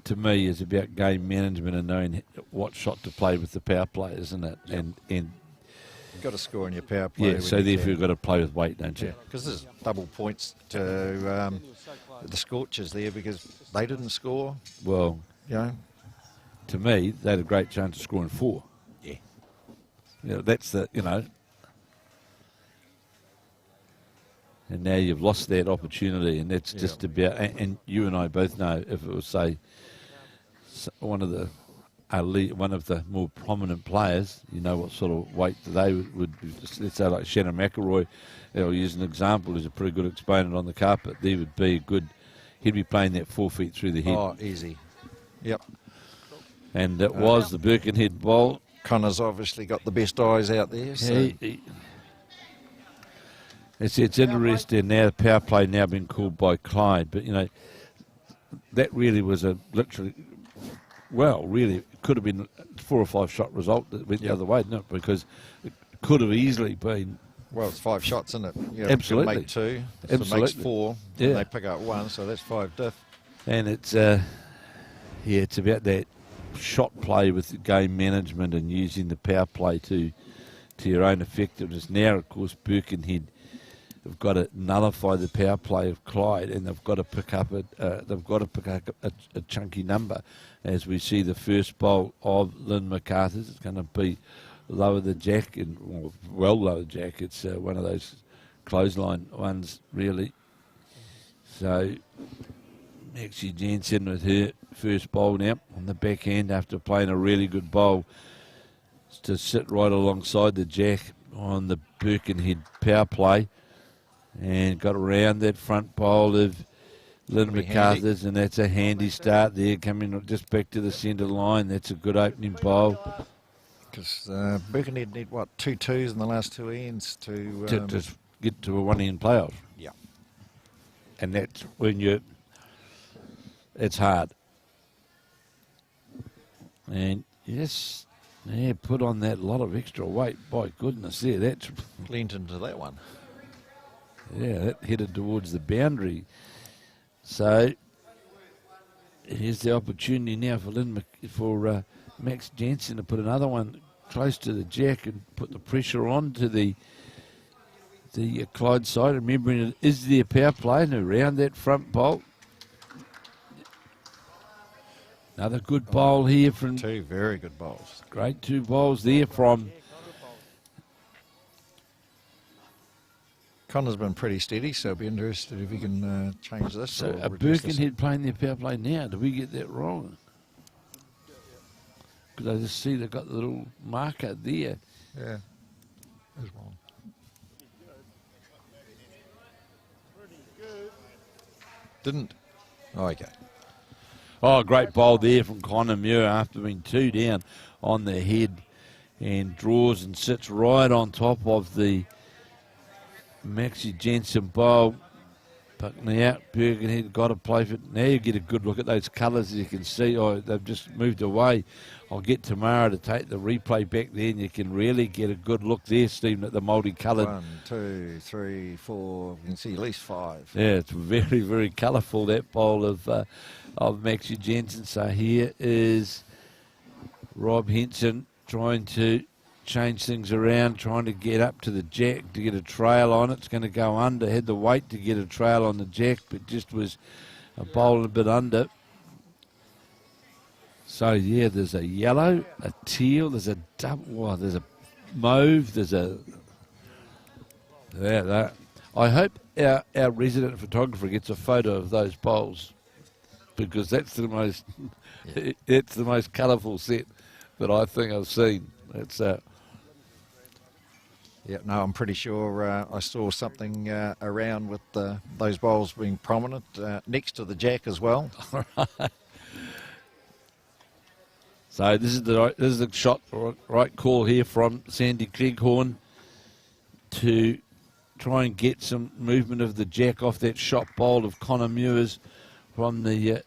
to me, is about game management and knowing what shot to play with the power play, isn't it? Yep. And you've got to score in your power play. Yeah, so therefore you've got to play with weight, don't you? Because there's double points to the Scorchers there because they didn't score. Well, you know, to me, they had a great chance of scoring 4. Yeah. You know, that's the, you know. And now you've lost that opportunity, and that's just about, and you and I both know if it was, say, one of the more prominent players, you know what sort of weight they would be. Let's say like Shannon McElroy, I'll use an example, who's a pretty good exponent on the carpet. There would be a good, he'd be playing that 4 feet through the head. Oh, easy. Yep. And it was the Birkenhead bowl. Conor's obviously got the best eyes out there. So. It's interesting now, the power play now been called by Clyde, but, you know, that really was a literally, well, really, it could have been a 4 or 5 shot result that went the other way, didn't it? Because it could have easily been. Well, it's 5 shots, isn't it? You know, absolutely. Make 2, so absolutely. it makes 4, yeah. And they pick up 1, so that's 5 diff. And it's, it's about that shot play with game management and using the power play to your own effectiveness. Now, of course, Birkenhead have got to nullify the power play of Clyde, and they've got to pick up a chunky number. As we see the first bowl of Lynn McArthur's, it's going to be lower the jack, and well lower the jack. It's one of those clothesline ones, really. So Maxe Janssen with her first bowl now on the backhand after playing a really good bowl to sit right alongside the jack on the Birkenhead power play. And got around that front bowl of Lynn McArthur's, and that's a handy start there, coming just back to the centre line. That's a good opening bowl. Because Birkenhead need, 2 twos in the last 2 ends to just get to a 1-end playoff. Yeah. And that's when it's hard. And yes, put on that lot of extra weight. By goodness, that's leaned into that one. Yeah, that headed towards the boundary. So here's the opportunity now for Maxe Janssen to put another one close to the jack and put the pressure on to the Clyde side. Remembering it is their power play and around that front bowl. Another good bowl here from 2 very good bowls. Great 2 bowls there from Conor's been pretty steady, so I'll be interested if he can change this. So or a reduce this. Birkenhead playing their power play now. Did we get that wrong? Because I just see they've got the little marker there. Yeah, there's one. Didn't. Oh, okay. Oh, great bowl there from Conor Muir after being 2 down on the head, and draws and sits right on top of the Maxe Janssen bowl. Pucking out, Birkenhead got to play for it. Now you get a good look at those colours, as you can see. Oh, they've just moved away. I'll get tomorrow to take the replay back there, and you can really get a good look there, Stephen, at the multicoloured. 1, 2, 3, 4. You can see at least 5. Yeah, it's very, very colourful, that bowl of Maxe Janssen. So here is Rob Henson trying to change things around, trying to get up to the jack to get a trail on it. It's going to go under. Had the weight to get a trail on the jack, but just was a bowl a bit under. So yeah, there's a yellow, a teal, there's a double, there's a mauve, there's a that. I hope our resident photographer gets a photo of those bowls, because that's the most it's the most colourful set that I think I've seen. It's Yeah, no, I'm pretty sure I saw something around with those bowls being prominent next to the jack as well. So this is the shot, right call here from Sandy Cleghorn to try and get some movement of the jack off that shot bowl of Conor Muir's from the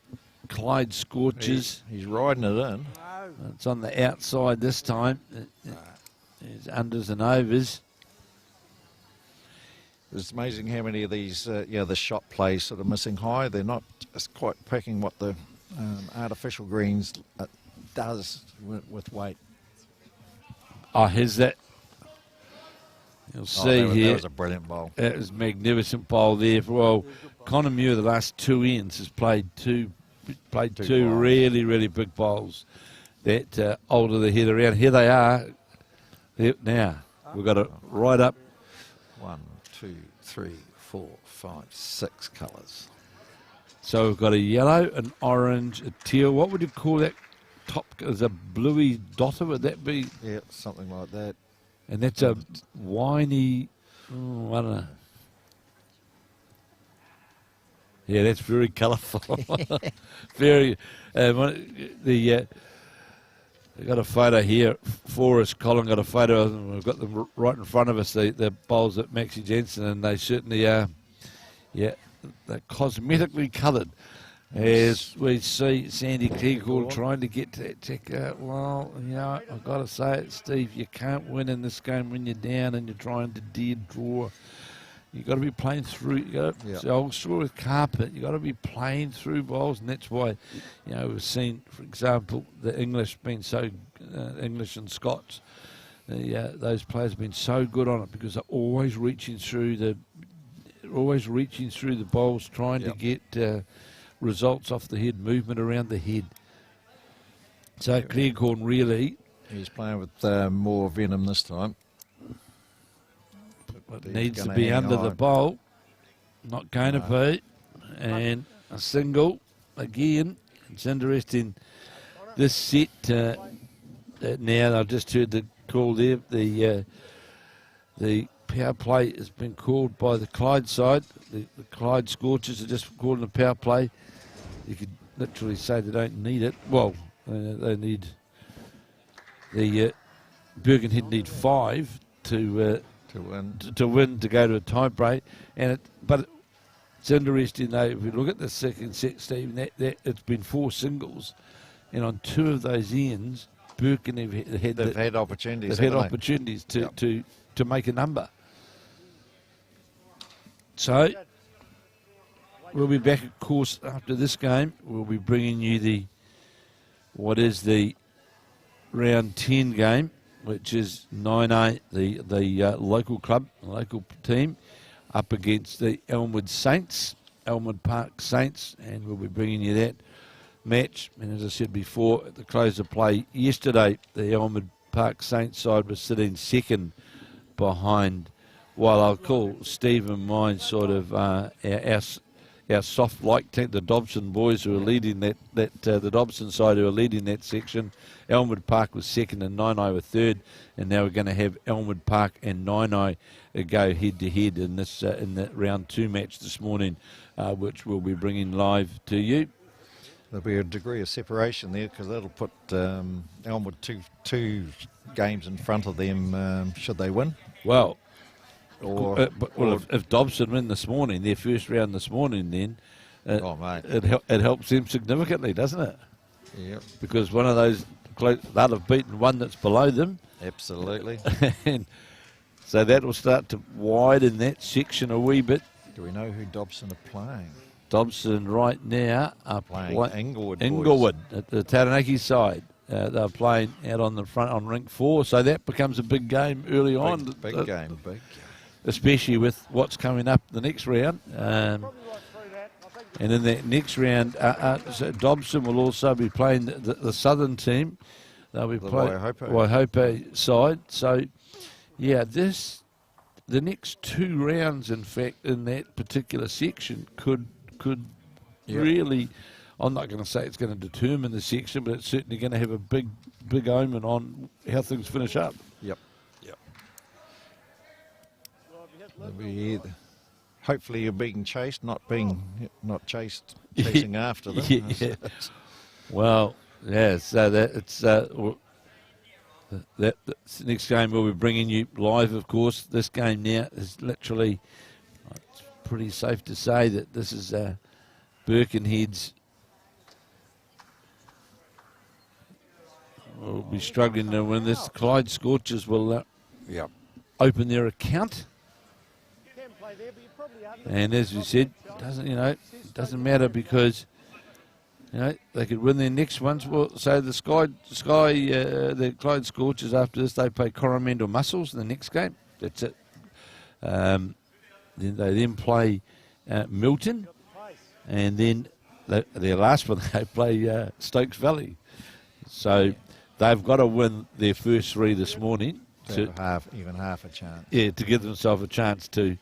Clyde Scorchers. He's riding it in. It's on the outside this time. There's unders and overs. It's amazing how many of these, the shot plays sort of missing high. They're not just quite picking what the artificial greens does with weight. Oh, here's that. You'll see here. That was a brilliant bowl. That was a magnificent bowl there. Well, Conor Muir, the last 2 ends, has played two really, really big bowls that alter the head around. Here they are. Now, we've got it right up. 1, 2, 3, 4, 5, 6 colours. So we've got a yellow, an orange, a teal. What would you call that top? Is a bluey dotter, would that be? Yeah, something like that. And that's a winey, I don't know. Yeah, that's very colourful. Very. We've got a photo here for us. Colin got a photo of them. We've got them right in front of us, the bowls at Maxe Janssen, and they certainly are, they're cosmetically coloured. As we see Sandy Cleghorn trying to get to that check out. Well, I've got to say it, Steve, you can't win in this game when you're down and you're trying to dead draw. You've got to be playing through. I'll sure with carpet. You've got to be playing through bowls, and that's why, we've seen, for example, the English being so English and Scots. Those players have been so good on it because they're always reaching through the bowls, trying to get results off the head, movement around the head. So Cleghorn really, he's playing with more venom this time. It needs to be under the bowl. Not going to be. And a single again. It's interesting. This set now, I've just heard the call there. The power play has been called by the Clyde side. The Clyde Scorchers are just calling a power play. You could literally say they don't need it. Well, they need the Birkenhead need 5 to win to go to a tie break, but it's interesting though. If we look at the second set, Steve, that it's been 4 singles, and on 2 of those ends, Birkenhead they've had opportunities. They've had opportunities to make a number. So we'll be back, of course, after this game. We'll be bringing you the round 10 game, which is Naenae, the local club, local team, up against the Elmwood Park Saints, and we'll be bringing you that match. And as I said before, at the close of play yesterday, the Elmwood Park Saints side was sitting second behind while I'll call Steve and mine sort of our soft like tank, the Dobson boys who are leading the Dobson side who are leading that section. Elmwood Park was second and Naenae were third, and now we're going to have Elmwood Park and Naenae go head to head in this in the round 2 match this morning, which we'll be bringing live to you. There'll be a degree of separation there because that'll put Elmwood two games in front of them should they win. Well, Or, if Dobson win this morning, their first round this morning, then mate. it helps them significantly, doesn't it? Yeah, Because one of those they'll have beaten one that's below them. absolutely. And so that will start to widen that section a wee bit. Do we know who Dobson are playing? Dobson right now are Playing Inglewood. Inglewood at the Taranaki side. They're playing out on the front on rink 4, so that becomes a big game early on. Big game. Especially with what's coming up the next round. And in that next round, so Dobson will also be playing the southern team. They'll be playing Waihope side. So, yeah, the next 2 rounds, in fact, in that particular section could really, I'm not going to say it's going to determine the section, but it's certainly going to have a big omen on how things finish up. Yep. Hopefully you're being chased, not chasing after them. Yeah. Well, yeah. So that next game we'll be bringing you live. Of course, this game now is literally. It's pretty safe to say that this is Birkenhead's. Will be struggling to win this. Clyde Scorchers will open their account. And as we said, doesn't matter because they could win their next ones. Well, so the the Clyde Scorchers after this they play Coromandel Muscles in the next game. That's it. Then they play Milton, and then their last one they play Stokes Valley. So they've got to win their first 3 this morning to have even half a chance. Yeah, to give themselves a chance to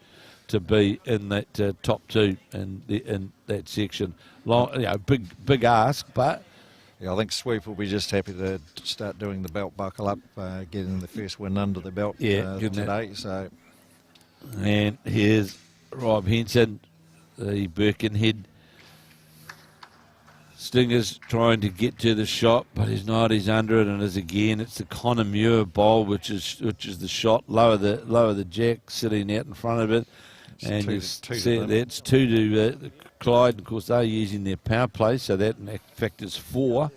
be in that top 2 in that section. Big ask, but I think Swoop will be just happy to start doing the belt buckle up, getting the first win under the belt today. So, and here's Rob Henson, the Birkenhead Stingers trying to get to the shot, but he's not. He's under it, and it's the Conor Muir bowl, which is the shot. Lower the jack, sitting out in front of it. And you see that's 2 to Clyde. Of course, they're using their power play, so that in fact is 4.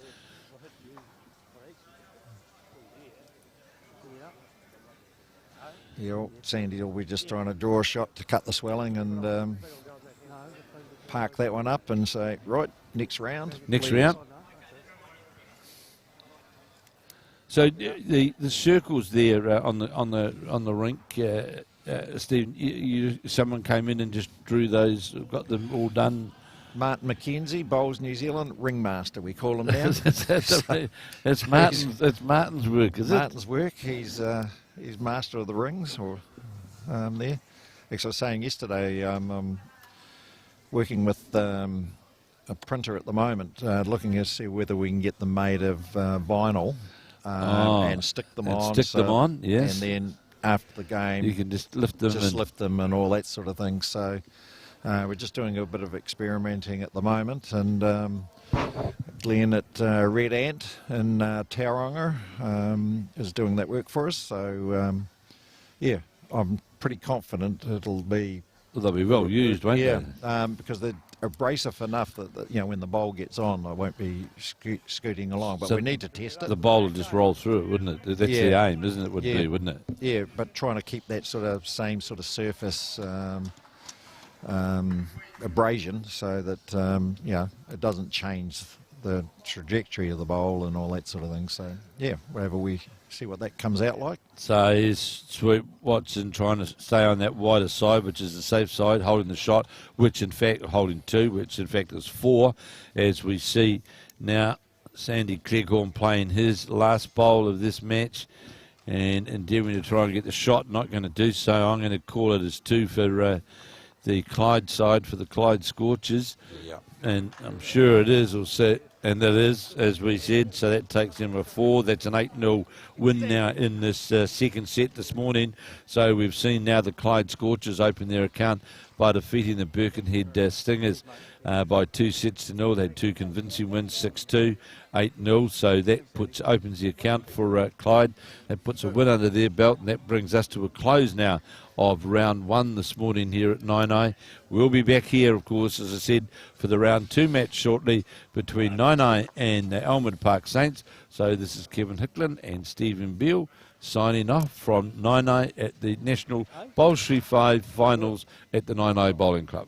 Yeah, Sandy will be just trying to draw a shot to cut the swelling and park that one up and say, right, next round. Next round. So the circles there on the rink. Steve, someone came in and just drew those, got them all done. Martin McKenzie, Bowls New Zealand, ringmaster, we call him now. That's Martin's work, is it? Martin's work. He's master of the rings, or there. As I was saying yesterday, I'm working with a printer at the moment, looking to see whether we can get them made of vinyl and stick them on. Yes. And then after the game, you can just lift them and all that sort of thing. So we're just doing a bit of experimenting at the moment, and Lynn at Red Ant in Tauranga is doing that work for us. So I'm pretty confident it'll be. They'll be well used, won't they? Yeah, because they're abrasive enough that when the bowl gets on, I won't be scooting along. But so we need to test it. The bowl will just roll through it, wouldn't it? That's the aim, isn't it? Wouldn't it? Yeah, but trying to keep that same sort of surface abrasion, so that it doesn't change the trajectory of the bowl and all that sort of thing. So whatever we see what that comes out like. So here's Swoop Watson trying to stay on that wider side, which is the safe side, holding the shot, which in fact holding 2, which in fact is 4, as we see now. Sandy Cleghorn playing his last bowl of this match, and endeavouring to try and get the shot. Not going to do so. I'm going to call it as 2 for the Clyde side, for the Clyde Scorchers. Yeah. And I'm sure it is, and that is, as we said, so that takes them a 4. That's an 8-0 win now in this second set this morning. So we've seen now the Clyde Scorchers open their account by defeating the Birkenhead Stingers by 2-0. They had 2 convincing wins, 6-2, 8-0. So that opens the account for Clyde. That puts a win under their belt, and that brings us to a close now of round 1 this morning here at Naenae. We'll be back here, of course, as I said, for the round 2 match shortly between Naenae and the Elmwood Park Saints. So this is Kevin Hicklin and Stephen Beale signing off from Naenae at the National Bowls3Five Finals at the Naenae Bowling Club.